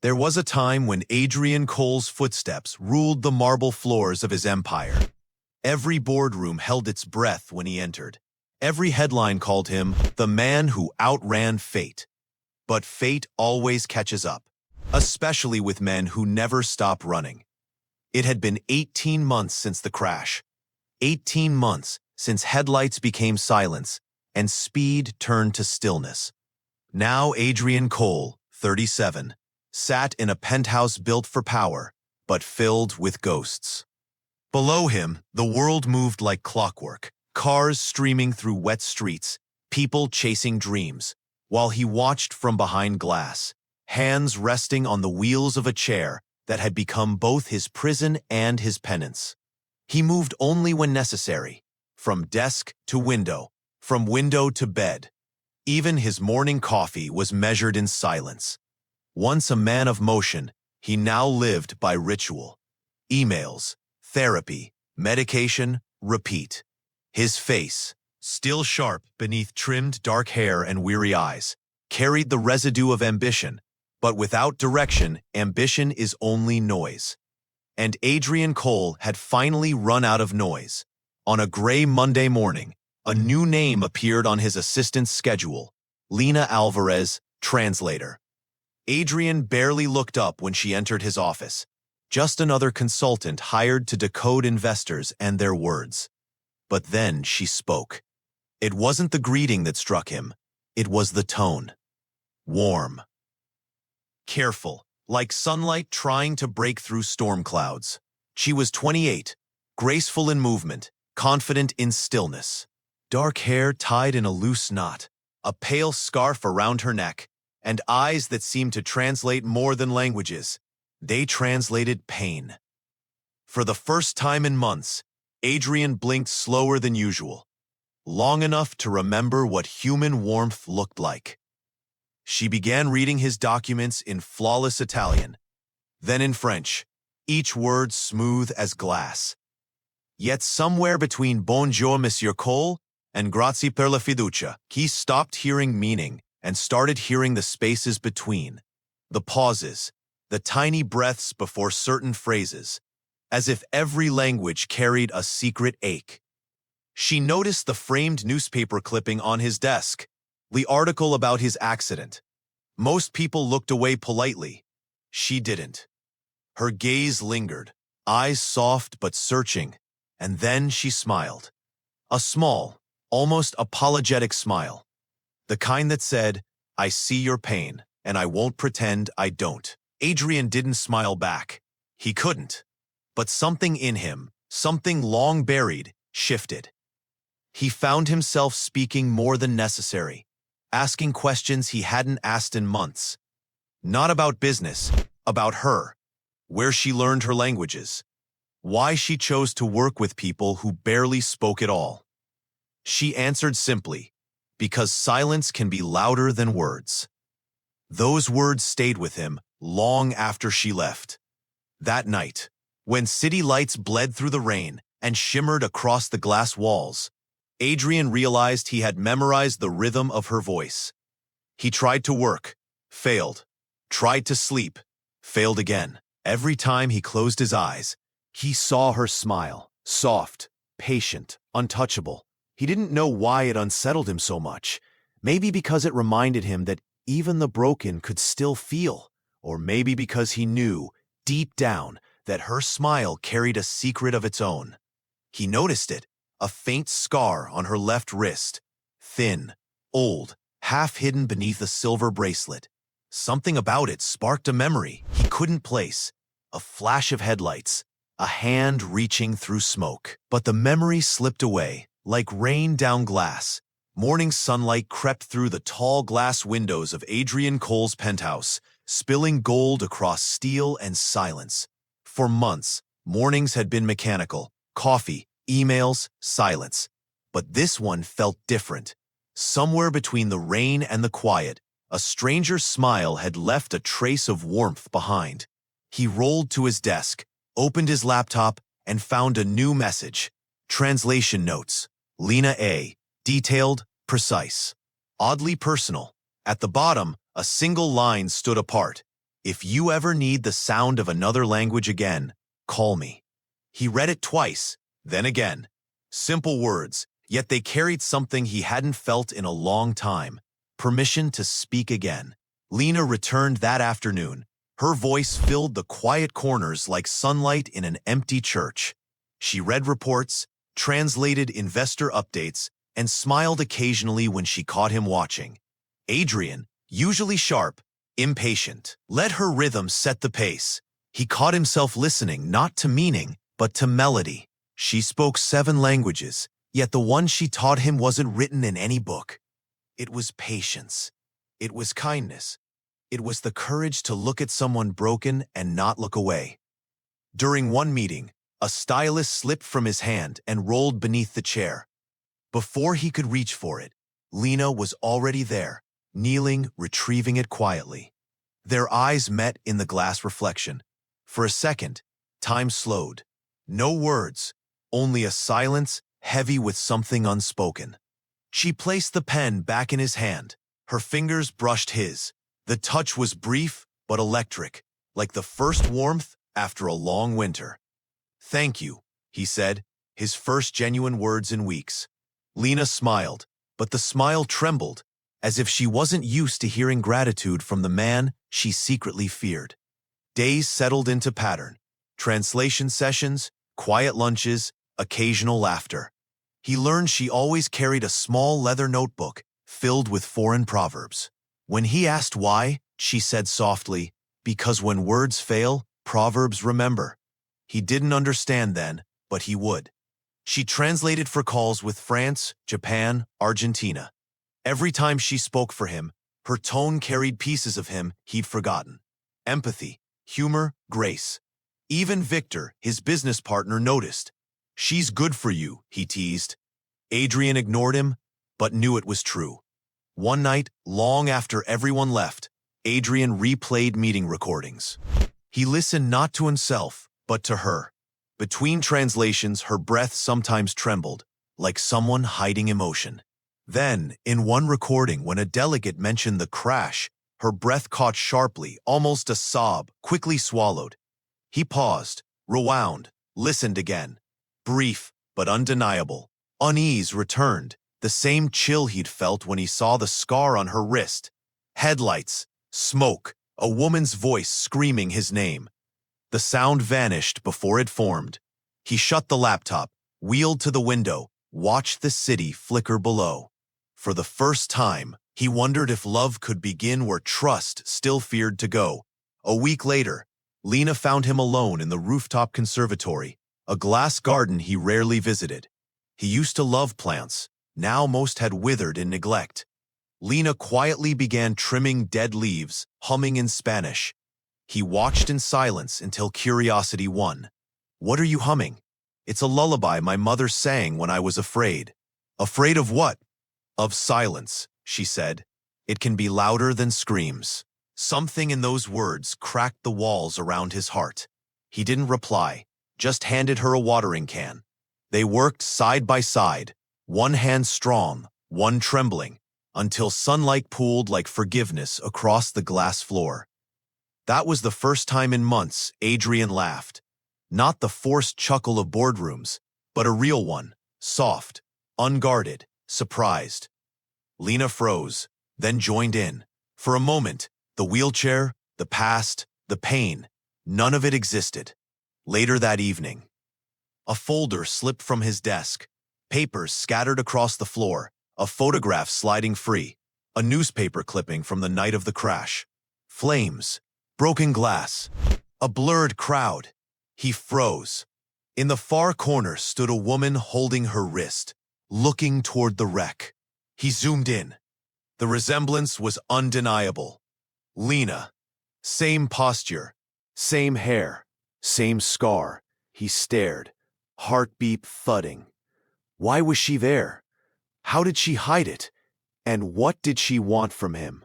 There was a time when Adrian Cole's footsteps ruled the marble floors of his empire. Every boardroom held its breath when he entered. Every headline called him the man who outran fate. But fate always catches up, especially with men who never stop running. It had been 18 months since the crash. 18 months since headlights became silence and speed turned to stillness. Now Adrian Cole, 37, sat in a penthouse built for power, but filled with ghosts. Below him, the world moved like clockwork, cars streaming through wet streets, people chasing dreams, while he watched from behind glass, hands resting on the wheels of a chair that had become both his prison and his penance. He moved only when necessary, from desk to window, from window to bed. Even his morning coffee was measured in silence. Once a man of motion, he now lived by ritual. Emails, therapy, medication, repeat. His face, still sharp beneath trimmed dark hair and weary eyes, carried the residue of ambition, but without direction, ambition is only noise. And Adrian Cole had finally run out of noise. On a gray Monday morning, a new name appeared on his assistant's schedule: Lena Alvarez, Translator. Adrian barely looked up when she entered his office. Just another consultant hired to decode investors and their words. But then she spoke. It wasn't the greeting that struck him. It was the tone. Warm. Careful, like sunlight trying to break through storm clouds. She was 28, graceful in movement, confident in stillness. Dark hair tied in a loose knot, a pale scarf around her neck, and eyes that seemed to translate more than languages. They translated pain. For the first time in months, Adrian blinked slower than usual, long enough to remember what human warmth looked like. She began reading his documents in flawless Italian, then in French, each word smooth as glass. Yet somewhere between Bonjour, Monsieur Cole, and Grazie per la fiducia, he stopped hearing meaning and started hearing the spaces between, the pauses, the tiny breaths before certain phrases, as if every language carried a secret ache. She noticed the framed newspaper clipping on his desk, the article about his accident. Most people looked away politely. She didn't. Her gaze lingered, eyes soft but searching, and then she smiled. A small, almost apologetic smile. The kind that said, "I see your pain, and I won't pretend I don't." Adrian didn't smile back. He couldn't. But something in him, something long buried, shifted. He found himself speaking more than necessary, asking questions he hadn't asked in months. Not about business, about her, where she learned her languages, why she chose to work with people who barely spoke at all. She answered simply, because silence can be louder than words. Those words stayed with him long after she left. That night, when city lights bled through the rain and shimmered across the glass walls, Adrian realized he had memorized the rhythm of her voice. He tried to work, failed. Tried to sleep, failed again. Every time he closed his eyes, he saw her smile, soft, patient, untouchable. He didn't know why it unsettled him so much. Maybe because it reminded him that even the broken could still feel, or maybe because he knew, deep down, that her smile carried a secret of its own. He noticed it, a faint scar on her left wrist, thin, old, half hidden beneath a silver bracelet. Something about it sparked a memory he couldn't place, a flash of headlights, a hand reaching through smoke. But the memory slipped away, like rain down glass. Morning sunlight crept through the tall glass windows of Adrian Cole's penthouse, spilling gold across steel and silence. For months, mornings had been mechanical: coffee, emails, silence. But this one felt different. Somewhere between the rain and the quiet, a stranger's smile had left a trace of warmth behind. He rolled to his desk, opened his laptop, and found a new message. Translation notes. Lena A. Detailed, precise. Oddly personal. At the bottom, a single line stood apart. If you ever need the sound of another language again, call me. He read it twice, then again. Simple words, yet they carried something he hadn't felt in a long time. Permission to speak again. Lena returned that afternoon. Her voice filled the quiet corners like sunlight in an empty church. She read reports, translated investor updates, and smiled occasionally when she caught him watching. Adrian, usually sharp, impatient, let her rhythm set the pace. He caught himself listening not to meaning, but to melody. She spoke 7 languages, yet the one she taught him wasn't written in any book. It was patience. It was kindness. It was the courage to look at someone broken and not look away. During one meeting, a stylus slipped from his hand and rolled beneath the chair. Before he could reach for it, Lena was already there, kneeling, retrieving it quietly. Their eyes met in the glass reflection. For a second, time slowed. No words, only a silence heavy with something unspoken. She placed the pen back in his hand. Her fingers brushed his. The touch was brief but electric, like the first warmth after a long winter. "Thank you," he said, his first genuine words in weeks. Lena smiled, but the smile trembled, as if she wasn't used to hearing gratitude from the man she secretly feared. Days settled into pattern. Translation sessions, quiet lunches, occasional laughter. He learned she always carried a small leather notebook filled with foreign proverbs. When he asked why, she said softly, "Because when words fail, proverbs remember." He didn't understand then, but he would. She translated for calls with France, Japan, Argentina. Every time she spoke for him, her tone carried pieces of him he'd forgotten. Empathy, humor, grace. Even Victor, his business partner, noticed. "She's good for you," he teased. Adrian ignored him, but knew it was true. One night, long after everyone left, Adrian replayed meeting recordings. He listened not to himself, but to her. Between translations, her breath sometimes trembled, like someone hiding emotion. Then, in one recording, when a delegate mentioned the crash, her breath caught sharply, almost a sob, quickly swallowed. He paused, rewound, listened again. Brief, but undeniable. Unease returned, the same chill he'd felt when he saw the scar on her wrist. Headlights, smoke, a woman's voice screaming his name. The sound vanished before it formed. He shut the laptop, wheeled to the window, watched the city flicker below. For the first time, he wondered if love could begin where trust still feared to go. A week later, Lena found him alone in the rooftop conservatory, a glass garden he rarely visited. He used to love plants, now most had withered in neglect. Lena quietly began trimming dead leaves, humming in Spanish. He watched in silence until curiosity won. "What are you humming?" "It's a lullaby my mother sang when I was afraid." "Afraid of what?" "Of silence," she said. "It can be louder than screams." Something in those words cracked the walls around his heart. He didn't reply, just handed her a watering can. They worked side by side, one hand strong, one trembling, until sunlight pooled like forgiveness across the glass floor. That was the first time in months Adrian laughed. Not the forced chuckle of boardrooms, but a real one, soft, unguarded, surprised. Lena froze, then joined in. For a moment, the wheelchair, the past, the pain, none of it existed. Later that evening, a folder slipped from his desk, papers scattered across the floor, a photograph sliding free, a newspaper clipping from the night of the crash. Flames, broken glass, a blurred crowd. He froze. In the far corner stood a woman holding her wrist, looking toward the wreck. He zoomed in. The resemblance was undeniable. Lena. Same posture, same hair, same scar. He stared, heartbeat thudding. Why was she there? How did she hide it? And what did she want from him?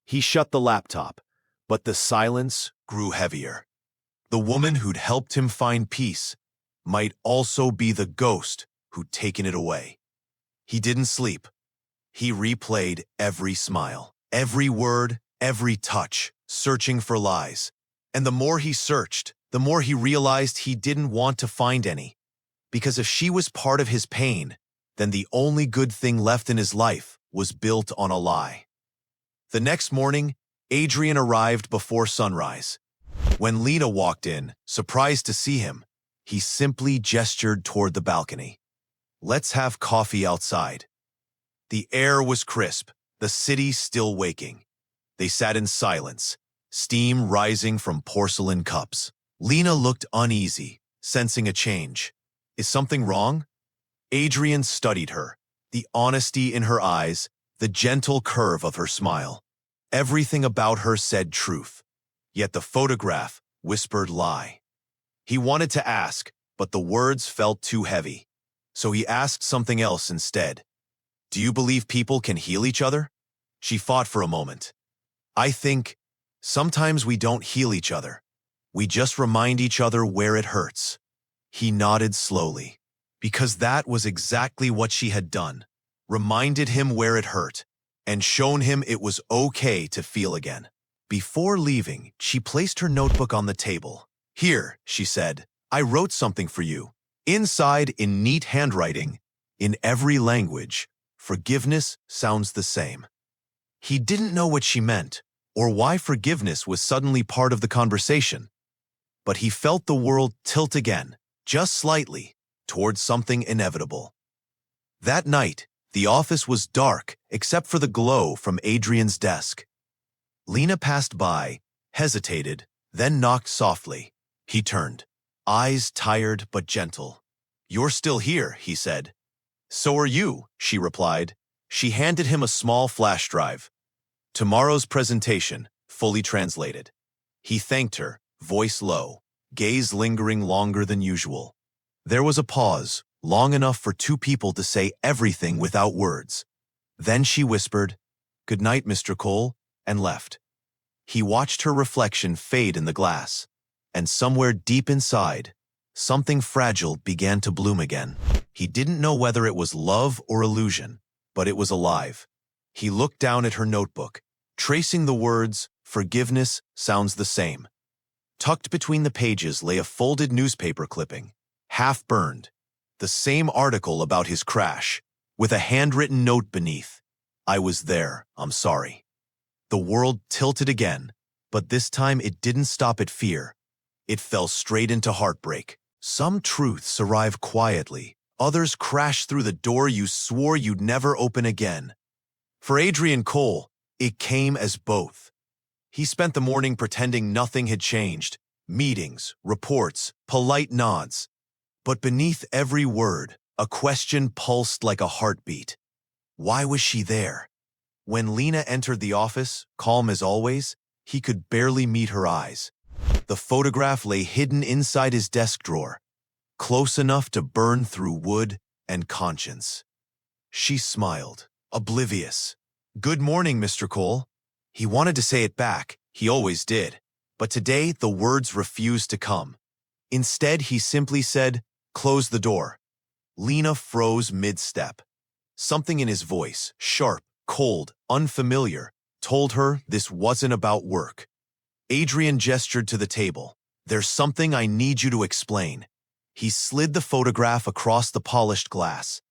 He shut the laptop, but the silence grew heavier. The woman who'd helped him find peace might also be the ghost who'd taken it away. He didn't sleep. He replayed every smile, every word, every touch. searching for lies. And the more he searched, the more he realized he didn't want to find any. Because if she was part of his pain, then the only good thing left in his life was built on a lie. The next morning, Adrian arrived before sunrise. When Lena walked in, surprised to see him, he simply gestured toward the balcony. "Let's have coffee outside." The air was crisp, the city still waking. They sat in silence, steam rising from porcelain cups. Lena looked uneasy, sensing a change. "Is something wrong?" Adrian studied her, the honesty in her eyes, the gentle curve of her smile. Everything about her said truth, yet the photograph whispered lie. He wanted to ask, but the words felt too heavy. So he asked something else instead. "Do you believe people can heal each other?" She fought for a moment. "I think sometimes we don't heal each other. We just remind each other where it hurts." He nodded slowly, because that was exactly what she had done. Reminded him where it hurt, and shown him it was okay to feel again. Before leaving, she placed her notebook on the table. "Here," she said, "I wrote something for you. Inside, in neat handwriting, in every language, forgiveness sounds the same." He didn't know what she meant, or why forgiveness was suddenly part of the conversation. But he felt the world tilt again, just slightly, towards something inevitable. That night, the office was dark except for the glow from Adrian's desk. Lena passed by, hesitated, then knocked softly. He turned, eyes tired but gentle. "You're still here," he said. "So are you," she replied. She handed him a small flash drive. "Tomorrow's presentation, fully translated." He thanked her, voice low, gaze lingering longer than usual. There was a pause, long enough for two people to say everything without words. Then she whispered, "Good night, Mr. Cole," and left. He watched her reflection fade in the glass, and somewhere deep inside, something fragile began to bloom again. He didn't know whether it was love or illusion, but it was alive. He looked down at her notebook, tracing the words, "Forgiveness sounds the same." Tucked between the pages lay a folded newspaper clipping, half burned, the same article about his crash, with a handwritten note beneath. "I was there, I'm sorry." The world tilted again, but this time it didn't stop at fear. It fell straight into heartbreak. Some truths arrive quietly, others crash through the door you swore you'd never open again. For Adrian Cole, it came as both. He spent the morning pretending nothing had changed, meetings, reports, polite nods. But beneath every word, a question pulsed like a heartbeat. Why was she there? When Lena entered the office, calm as always, he could barely meet her eyes. The photograph lay hidden inside his desk drawer, close enough to burn through wood and conscience. She smiled, oblivious. "Good morning, Mr. Cole." He wanted to say it back, he always did, but today the words refused to come. Instead, he simply said, "Close the door." Lena froze mid-step. Something in his voice, sharp, cold, unfamiliar, told her this wasn't about work. Adrian gestured to the table. "There's something I need you to explain." He slid the photograph across the polished glass.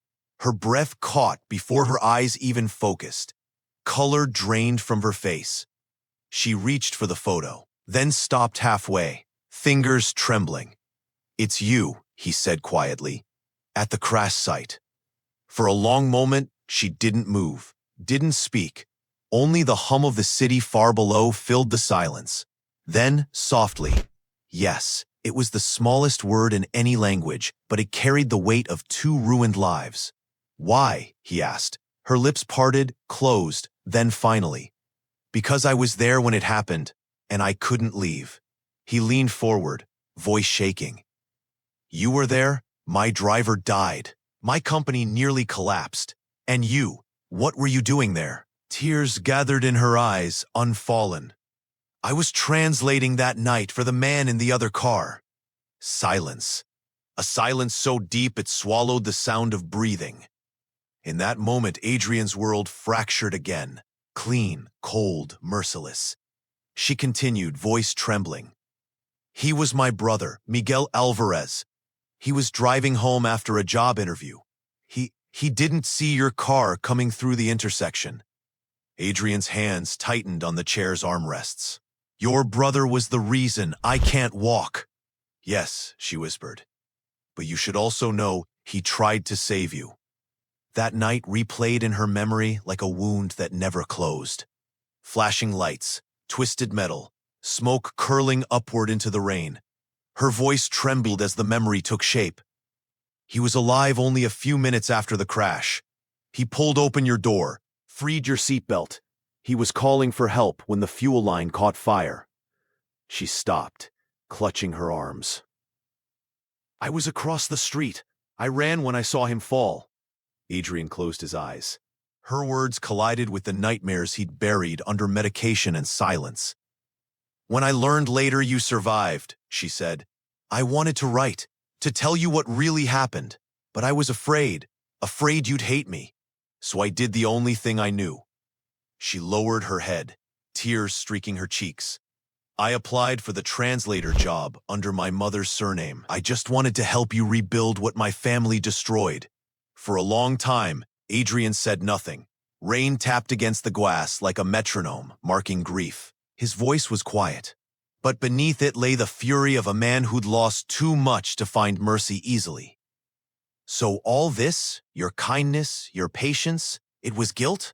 Her breath caught before her eyes even focused. Color drained from her face. She reached for the photo, then stopped halfway, fingers trembling. "It's you," he said quietly, "at the crash site." For a long moment, she didn't move, didn't speak. Only the hum of the city far below filled the silence. Then, softly, yes, it was the smallest word in any language, but it carried the weight of two ruined lives. "Why?" he asked. Her lips parted, closed, then finally. "Because I was there when it happened, and I couldn't leave." He leaned forward, voice shaking. "You were there? My driver died. My company nearly collapsed. And you, what were you doing there?" Tears gathered in her eyes, unfallen. "I was translating that night for the man in the other car." Silence. A silence so deep it swallowed the sound of breathing. In that moment, Adrian's world fractured again, clean, cold, merciless. She continued, voice trembling. He was my brother, Miguel Alvarez. He was driving home after a job interview. He didn't see your car coming through the intersection. Adrian's hands tightened on the chair's armrests. Your brother was the reason I can't walk. Yes, she whispered. But you should also know he tried to save you. That night replayed in her memory like a wound that never closed. Flashing lights, twisted metal, smoke curling upward into the rain. Her voice trembled as the memory took shape. He was alive only a few minutes after the crash. He pulled open your door, freed your seatbelt. He was calling for help when the fuel line caught fire. She stopped, clutching her arms. I was across the street. I ran when I saw him fall. Adrian closed his eyes. Her words collided with the nightmares he'd buried under medication and silence. When I learned later you survived, she said, I wanted to write, to tell you what really happened, but I was afraid you'd hate me. So I did the only thing I knew. She lowered her head, tears streaking her cheeks. I applied for the Translator job under my mother's surname. I just wanted to help you rebuild what my family destroyed. For a long time, Adrian said nothing. Rain tapped against the glass like a metronome, marking grief. His voice was quiet, but beneath it lay the fury of a man who'd lost too much to find mercy easily. So all this, your kindness, your patience, it was guilt?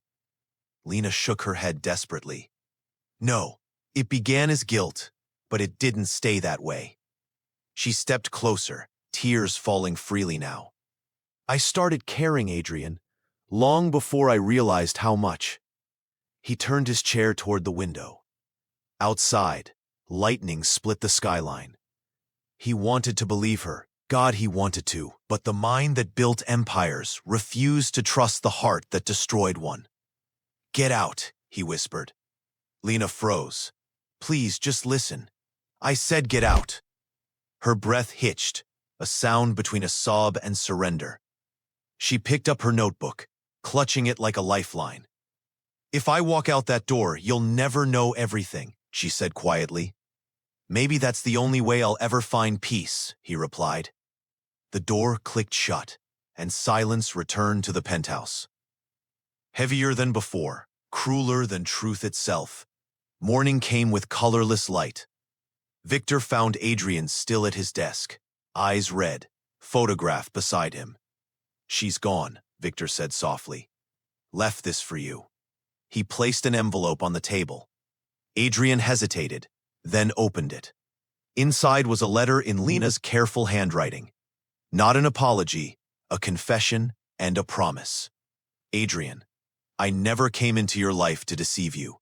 Lena shook her head desperately. No, it began as guilt, but it didn't stay that way. She stepped closer, tears falling freely now. I started caring, Adrian, long before I realized how much. He turned his chair toward the window. Outside, lightning split the skyline. He wanted to believe her. God, he wanted to, but the mind that built empires refused to trust the heart that destroyed one. Get out, he whispered. Lena froze. Please, just listen. I said get out. Her breath hitched, a sound between a sob and surrender. She picked up her notebook, clutching it like a lifeline. If I walk out that door, you'll never know everything, she said quietly. Maybe that's the only way I'll ever find peace, he replied. The door clicked shut, and silence returned to the penthouse. Heavier than before, crueler than truth itself, morning came with colorless light. Victor found Adrian still at his desk, eyes red, photograph beside him. She's gone, Victor said softly. Left this for you. He placed an envelope on the table. Adrian hesitated, then opened it. Inside was a letter in Lena's careful handwriting. Not an apology, a confession, and a promise. Adrian, I never came into your life to deceive you.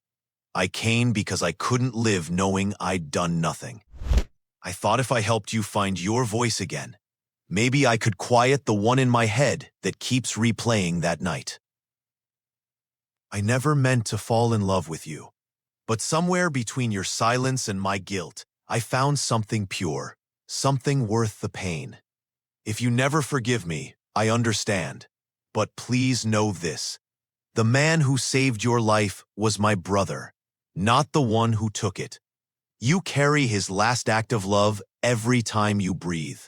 I came because I couldn't live knowing I'd done nothing. I thought if I helped you find your voice again, maybe I could quiet the one in my head that keeps replaying that night. I never meant to fall in love with you, but somewhere between your silence and my guilt, I found something pure, something worth the pain. If you never forgive me, I understand, but please know this. The man who saved your life was my brother, not the one who took it. You carry his last act of love every time you breathe.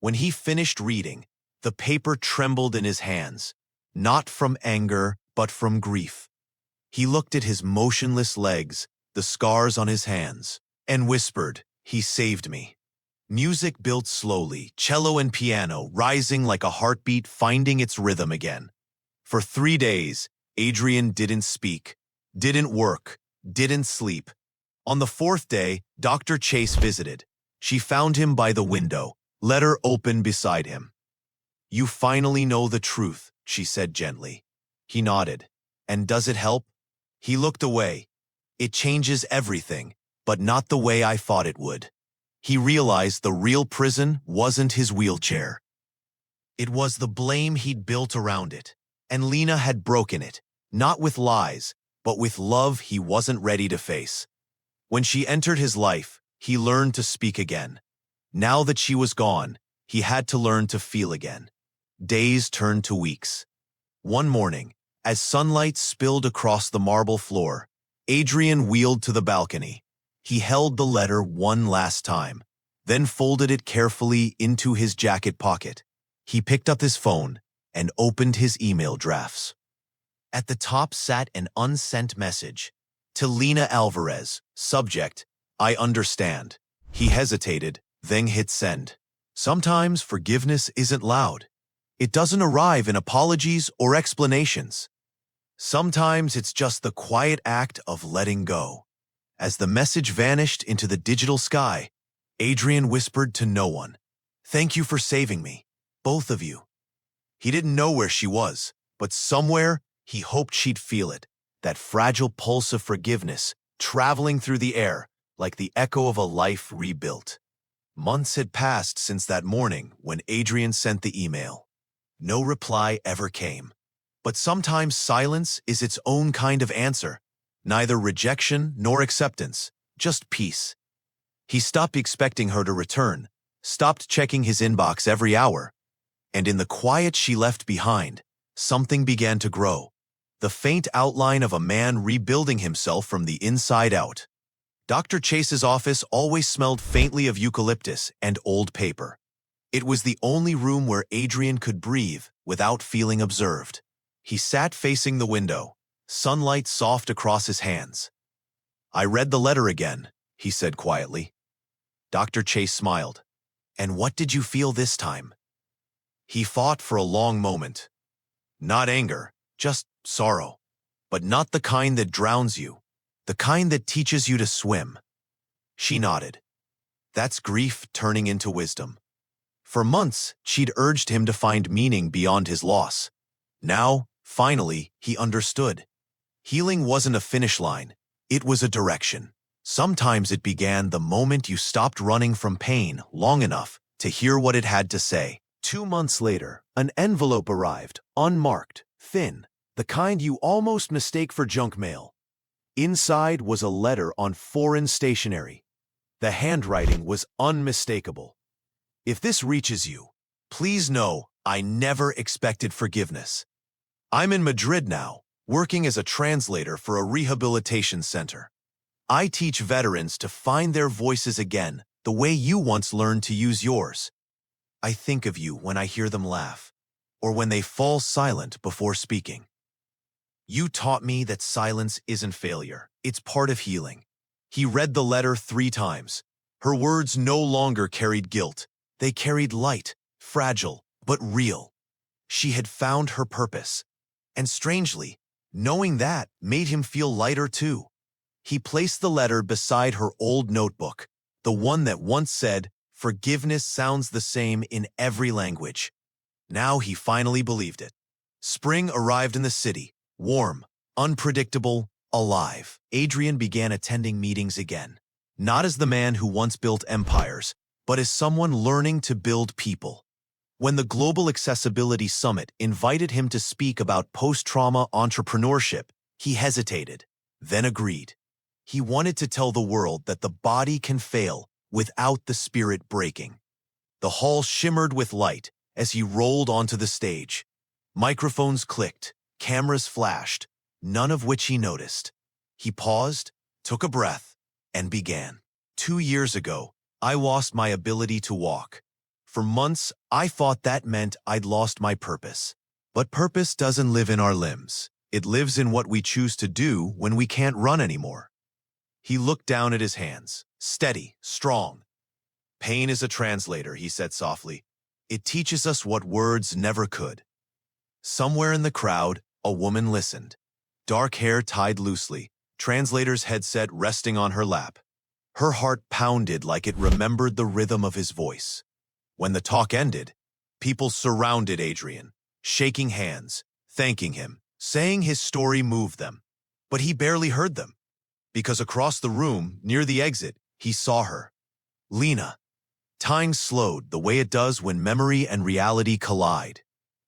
When he finished reading, the paper trembled in his hands, not from anger, but from grief. He looked at his motionless legs, the scars on his hands, and whispered, "He saved me." Music built slowly, cello and piano rising like a heartbeat finding its rhythm again. For 3 days, Adrian didn't speak, didn't work, didn't sleep. On the 4th day, Dr. Chase visited. She found him by the window, letter open beside him. You finally know the truth, she said gently. He nodded. And does it help? He looked away. It changes everything, but not the way I thought it would. He realized the real prison wasn't his wheelchair. It was the blame he'd built around it, and Lena had broken it, not with lies, but with love he wasn't ready to face. When she entered his life, he learned to speak again. Now that she was gone, he had to learn to feel again. Days turned to weeks. One morning, as sunlight spilled across the marble floor, Adrian wheeled to the balcony. He held the letter one last time, then folded it carefully into his jacket pocket. He picked up his phone and opened his email drafts. At the top sat an unsent message. To Lena Alvarez, subject, I understand. He hesitated, then hit send. Sometimes forgiveness isn't loud. It doesn't arrive in apologies or explanations. Sometimes it's just the quiet act of letting go. As the message vanished into the digital sky, Adrian whispered to no one, "Thank you for saving me, both of you." He didn't know where she was, but somewhere he hoped she'd feel it, that fragile pulse of forgiveness traveling through the air like the echo of a life rebuilt. Months had passed since that morning when Adrian sent the email. No reply ever came. But sometimes silence is its own kind of answer, neither rejection nor acceptance, just peace. He stopped expecting her to return, stopped checking his inbox every hour, and in the quiet she left behind, something began to grow, the faint outline of a man rebuilding himself from the inside out. Dr. Chase's office always smelled faintly of eucalyptus and old paper. It was the only room where Adrian could breathe without feeling observed. He sat facing the window, sunlight soft across his hands. I read the letter again, he said quietly. Dr. Chase smiled. And what did you feel this time? He thought for a long moment. Not anger, just sorrow. But not the kind that drowns you, the kind that teaches you to swim. She nodded. That's grief turning into wisdom. For months, she'd urged him to find meaning beyond his loss. Now, finally, he understood. Healing wasn't a finish line, it was a direction. Sometimes it began the moment you stopped running from pain long enough to hear what it had to say. 2 months later, an envelope arrived, unmarked, thin, the kind you almost mistake for junk mail. Inside was a letter on foreign stationery. The handwriting was unmistakable. If this reaches you, please know I never expected forgiveness. I'm in Madrid now, working as a translator for a rehabilitation center. I teach veterans to find their voices again, the way you once learned to use yours. I think of you when I hear them laugh, or when they fall silent before speaking. You taught me that silence isn't failure, it's part of healing. He read the letter 3 times. Her words no longer carried guilt. They carried light, fragile, but real. She had found her purpose. And strangely, knowing that made him feel lighter too. He placed the letter beside her old notebook, the one that once said, "Forgiveness sounds the same in every language." Now he finally believed it. Spring arrived in the city, warm, unpredictable, alive. Adrian began attending meetings again, not as the man who once built empires, but as someone learning to build people. When the Global Accessibility Summit invited him to speak about post-trauma entrepreneurship, he hesitated, then agreed. He wanted to tell the world that the body can fail without the spirit breaking. The hall shimmered with light as he rolled onto the stage. Microphones clicked, cameras flashed, none of which he noticed. He paused, took a breath, and began. 2 years ago, I lost my ability to walk. For months, I thought that meant I'd lost my purpose. But purpose doesn't live in our limbs. It lives in what we choose to do when we can't run anymore. He looked down at his hands, steady, strong. Pain is a translator, he said softly. It teaches us what words never could. Somewhere in the crowd, a woman listened. Dark hair tied loosely, translator's headset resting on her lap. Her heart pounded like it remembered the rhythm of his voice. When the talk ended, people surrounded Adrian, shaking hands, thanking him, saying his story moved them. But he barely heard them, because across the room, near the exit, he saw her. Lena. Time slowed the way it does when memory and reality collide.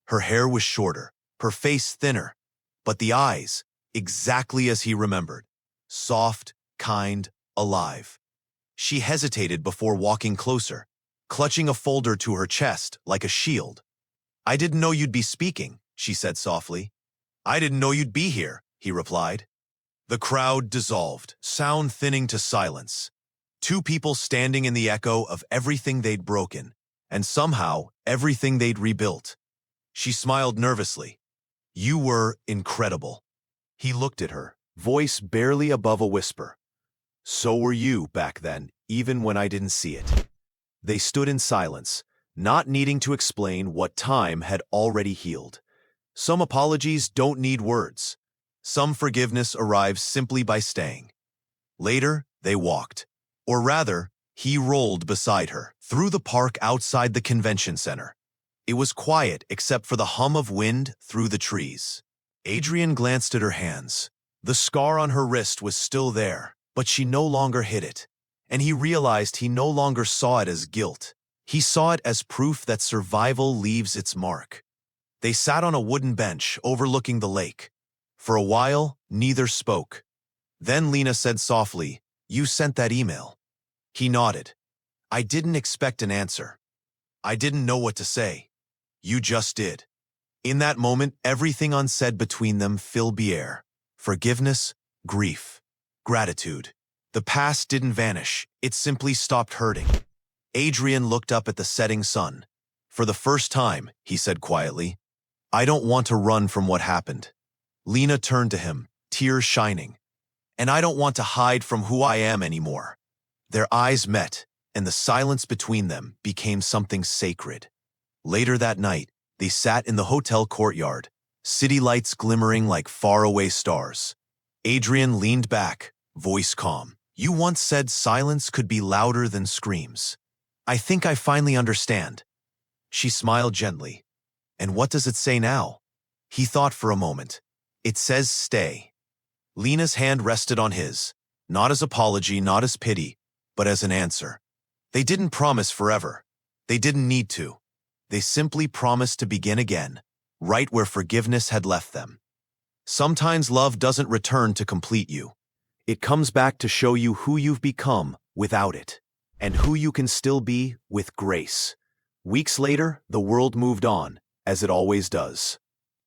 Her hair was shorter, her face thinner, but the eyes, exactly as he remembered. Soft, kind, alive. She hesitated before walking closer, clutching a folder to her chest like a shield. I didn't know you'd be speaking, she said softly. I didn't know you'd be here, he replied. The crowd dissolved, sound thinning to silence. Two people standing in the echo of everything they'd broken, and somehow everything they'd rebuilt. She smiled nervously. You were incredible. He looked at her, voice barely above a whisper. So were you back then, even when I didn't see it. They stood in silence, not needing to explain what time had already healed. Some apologies don't need words. Some forgiveness arrives simply by staying. Later, they walked. Or rather, he rolled beside her, through the park outside the convention center. It was quiet except for the hum of wind through the trees. Adrian glanced at her hands. The scar on her wrist was still there, but she no longer hid it. And he realized he no longer saw it as guilt. He saw it as proof that survival leaves its mark. They sat on a wooden bench overlooking the lake. For a while, neither spoke. Then Lena said softly, "You sent that email." He nodded. "I didn't expect an answer. I didn't know what to say. You just did." In that moment, everything unsaid between them filled the air. Forgiveness, grief, gratitude. The past didn't vanish, it simply stopped hurting. Adrian looked up at the setting sun. "For the first time," he said quietly, "I don't want to run from what happened." Lena turned to him, tears shining. "And I don't want to hide from who I am anymore." Their eyes met, and the silence between them became something sacred. Later that night, they sat in the hotel courtyard, city lights glimmering like faraway stars. Adrian leaned back, voice calm. "You once said silence could be louder than screams. I think I finally understand." She smiled gently. "And what does it say now?" He thought for a moment. "It says stay." Lena's hand rested on his, not as apology, not as pity, but as an answer. They didn't promise forever. They didn't need to. They simply promised to begin again, right where forgiveness had left them. Sometimes love doesn't return to complete you. It comes back to show you who you've become without it, and who you can still be with grace. Weeks later, the world moved on, as it always does.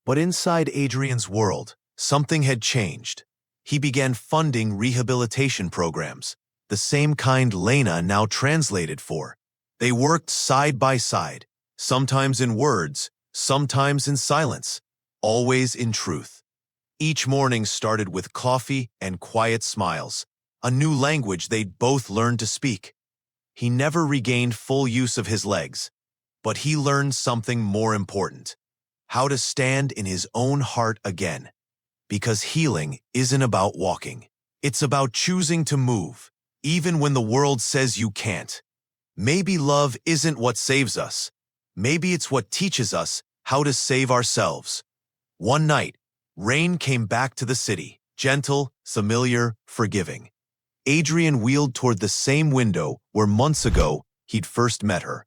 But inside Adrian's world, something had changed. He began funding rehabilitation programs, the same kind Lena now translated for. They worked side by side, sometimes in words, sometimes in silence, always in truth. Each morning started with coffee and quiet smiles, a new language they'd both learned to speak. He never regained full use of his legs, but he learned something more important: how to stand in his own heart again. Because healing isn't about walking. It's about choosing to move, even when the world says you can't. Maybe love isn't what saves us. Maybe it's what teaches us how to save ourselves. One night, rain came back to the city, gentle, familiar, forgiving. Adrian wheeled toward the same window where months ago he'd first met her.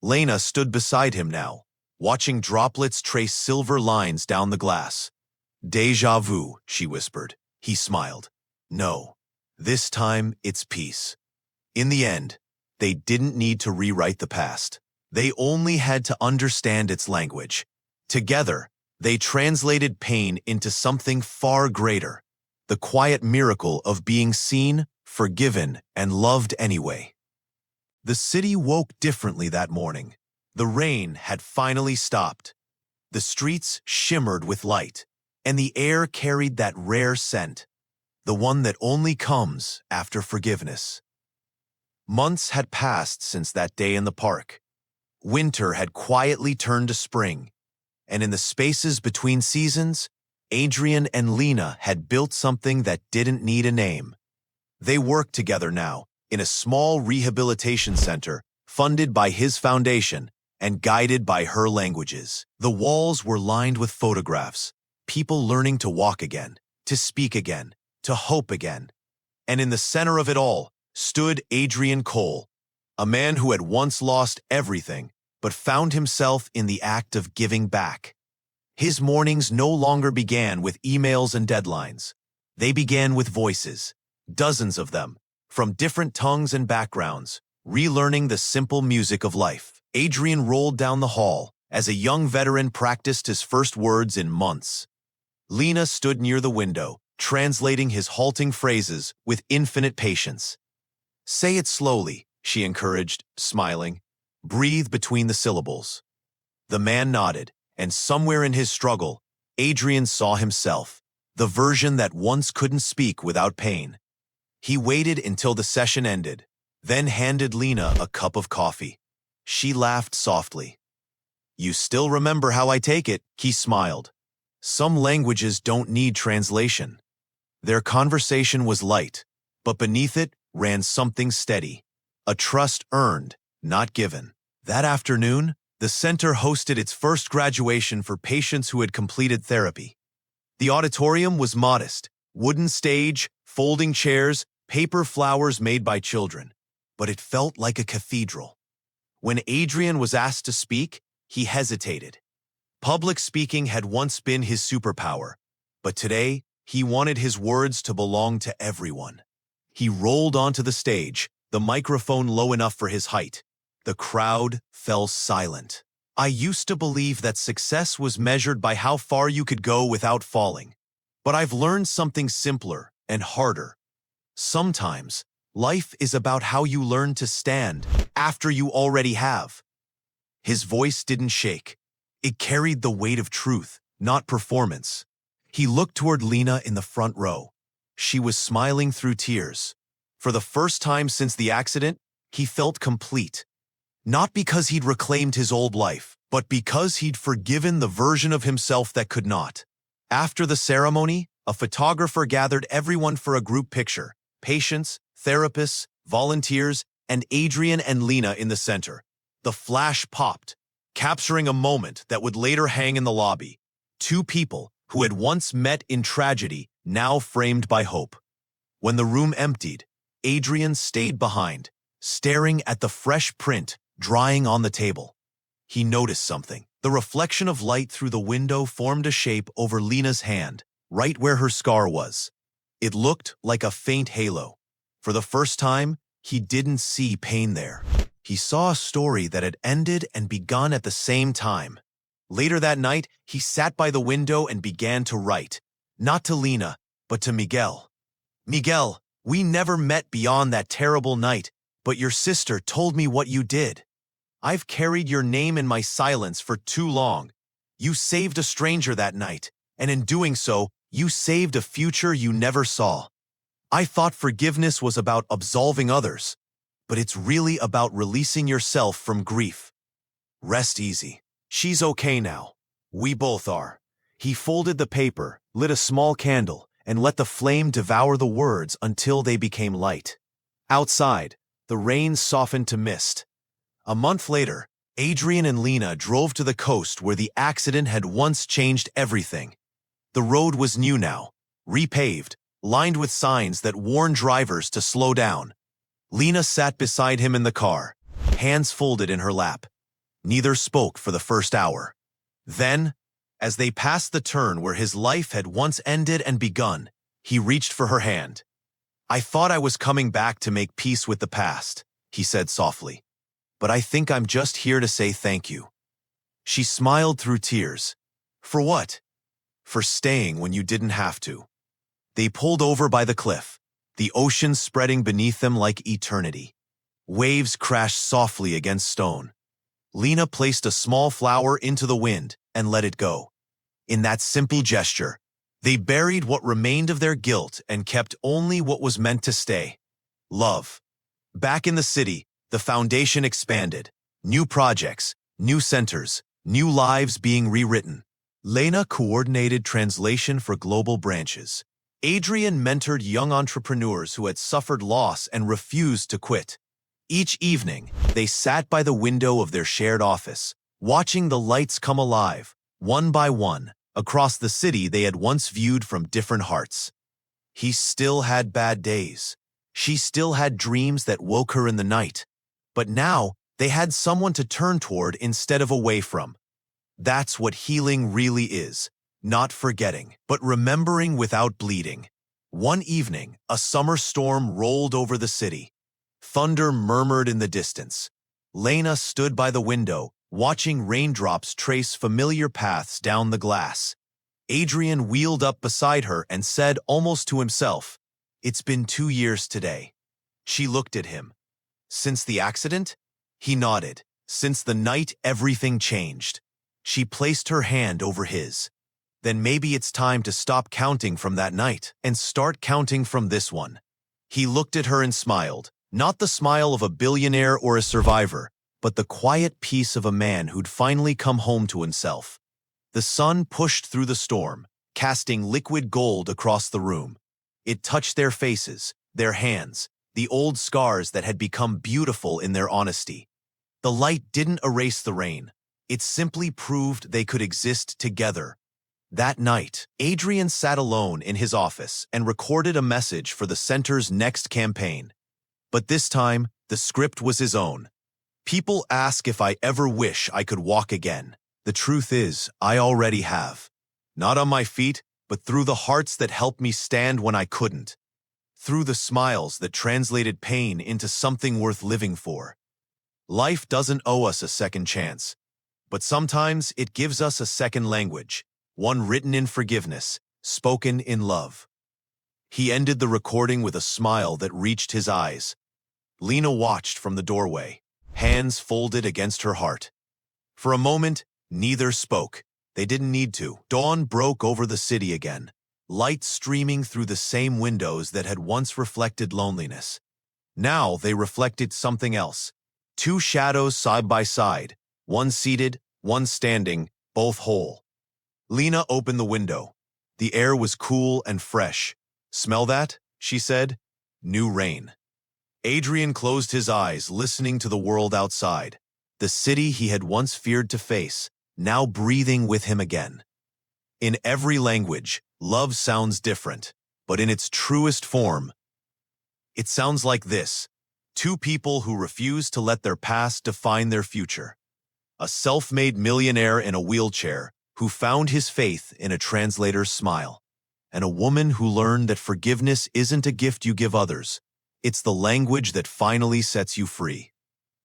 Lena stood beside him now, watching droplets trace silver lines down the glass. "Déjà vu," she whispered. He smiled. "No, this time it's peace." In the end, they didn't need to rewrite the past. They only had to understand its language. Together, they translated pain into something far greater: the quiet miracle of being seen, forgiven, and loved anyway. The city woke differently that morning. The rain had finally stopped. The streets shimmered with light, and the air carried that rare scent, the one that only comes after forgiveness. Months had passed since that day in the park. Winter had quietly turned to spring, and in the spaces between seasons, Adrian and Lena had built something that didn't need a name. They worked together now in a small rehabilitation center funded by his foundation and guided by her languages. The walls were lined with photographs, people learning to walk again, to speak again, to hope again. And in the center of it all stood Adrian Cole, a man who had once lost everything but found himself in the act of giving back. His mornings no longer began with emails and deadlines. They began with voices, dozens of them, from different tongues and backgrounds, relearning the simple music of life. Adrian rolled down the hall as a young veteran practiced his first words in months. Lena stood near the window, translating his halting phrases with infinite patience. "Say it slowly," she encouraged, smiling. "Breathe between the syllables." The man nodded, and somewhere in his struggle, Adrian saw himself, the version that once couldn't speak without pain. He waited until the session ended, then handed Lena a cup of coffee. She laughed softly. "You still remember how I take it," he smiled. "Some languages don't need translation." Their conversation was light, but beneath it ran something steady, a trust earned, not given. That afternoon, the center hosted its first graduation for patients who had completed therapy. The auditorium was modest, wooden stage, folding chairs, paper flowers made by children, but it felt like a cathedral. When Adrian was asked to speak, he hesitated. Public speaking had once been his superpower, but today he wanted his words to belong to everyone. He rolled onto the stage, the microphone low enough for his height. The crowd fell silent. "I used to believe that success was measured by how far you could go without falling. But I've learned something simpler and harder. Sometimes, life is about how you learn to stand after you already have." His voice didn't shake. It carried the weight of truth, not performance. He looked toward Lena in the front row. She was smiling through tears. For the first time since the accident, he felt complete. Not because he'd reclaimed his old life, but because he'd forgiven the version of himself that could not. After the ceremony, a photographer gathered everyone for a group picture: patients, therapists, volunteers, and Adrian and Lena in the center. The flash popped, capturing a moment that would later hang in the lobby. Two people who had once met in tragedy, now framed by hope. When the room emptied, Adrian stayed behind, staring at the fresh print drying on the table. He noticed something. The reflection of light through the window formed a shape over Lena's hand, right where her scar was. It looked like a faint halo. For the first time, he didn't see pain there. He saw a story that had ended and begun at the same time. Later that night, he sat by the window and began to write. Not to Lena, but to Miguel. "Miguel, we never met beyond that terrible night, but your sister told me what you did. I've carried your name in my silence for too long. You saved a stranger that night, and in doing so, you saved a future you never saw. I thought forgiveness was about absolving others, but it's really about releasing yourself from grief. Rest easy. She's okay now. We both are." He folded the paper, lit a small candle, and let the flame devour the words until they became light. Outside, the rain softened to mist. A month later, Adrian and Lena drove to the coast where the accident had once changed everything. The road was new now, repaved, lined with signs that warned drivers to slow down. Lena sat beside him in the car, hands folded in her lap. Neither spoke for the first hour. Then, as they passed the turn where his life had once ended and begun, he reached for her hand. "I thought I was coming back to make peace with the past," he said softly. "But I think I'm just here to say thank you." She smiled through tears. "For what?" "For staying when you didn't have to." They pulled over by the cliff, the ocean spreading beneath them like eternity. Waves crashed softly against stone. Lena placed a small flower into the wind and let it go. In that simple gesture, they buried what remained of their guilt and kept only what was meant to stay: love. Back in the city, the foundation expanded. New projects, new centers, new lives being rewritten. Lena coordinated translation for global branches. Adrian mentored young entrepreneurs who had suffered loss and refused to quit. Each evening, they sat by the window of their shared office, watching the lights come alive, one by one, across the city they had once viewed from different hearts. He still had bad days. She still had dreams that woke her in the night. But now, they had someone to turn toward instead of away from. That's what healing really is. Not forgetting, but remembering without bleeding. One evening, a summer storm rolled over the city. Thunder murmured in the distance. Lena stood by the window, watching raindrops trace familiar paths down the glass. Adrian wheeled up beside her and said almost to himself, "It's been 2 years today." She looked at him. "Since the accident?" He nodded. "Since the night everything changed." She placed her hand over his. "Then maybe it's time to stop counting from that night and start counting from this one." He looked at her and smiled, not the smile of a billionaire or a survivor, but the quiet peace of a man who'd finally come home to himself. The sun pushed through the storm, casting liquid gold across the room. It touched their faces, their hands, the old scars that had become beautiful in their honesty. The light didn't erase the rain. It simply proved they could exist together. That night, Adrian sat alone in his office and recorded a message for the center's next campaign. But this time, the script was his own. "People ask if I ever wish I could walk again. The truth is, I already have. Not on my feet, but through the hearts that helped me stand when I couldn't. Through the smiles that translated pain into something worth living for. Life doesn't owe us a second chance, but sometimes it gives us a second language, one written in forgiveness, spoken in love." He ended the recording with a smile that reached his eyes. Lena watched from the doorway, hands folded against her heart. For a moment, neither spoke. They didn't need to. Dawn broke over the city again, light streaming through the same windows that had once reflected loneliness. Now they reflected something else. Two shadows side by side, one seated, one standing, both whole. Lena opened the window. The air was cool and fresh. "Smell that?" she said. "New rain." Adrian closed his eyes, listening to the world outside. The city he had once feared to face, now breathing with him again. In every language, love sounds different, but in its truest form, it sounds like this: two people who refuse to let their past define their future. A self-made millionaire in a wheelchair who found his faith in a translator's smile. And a woman who learned that forgiveness isn't a gift you give others. It's the language that finally sets you free.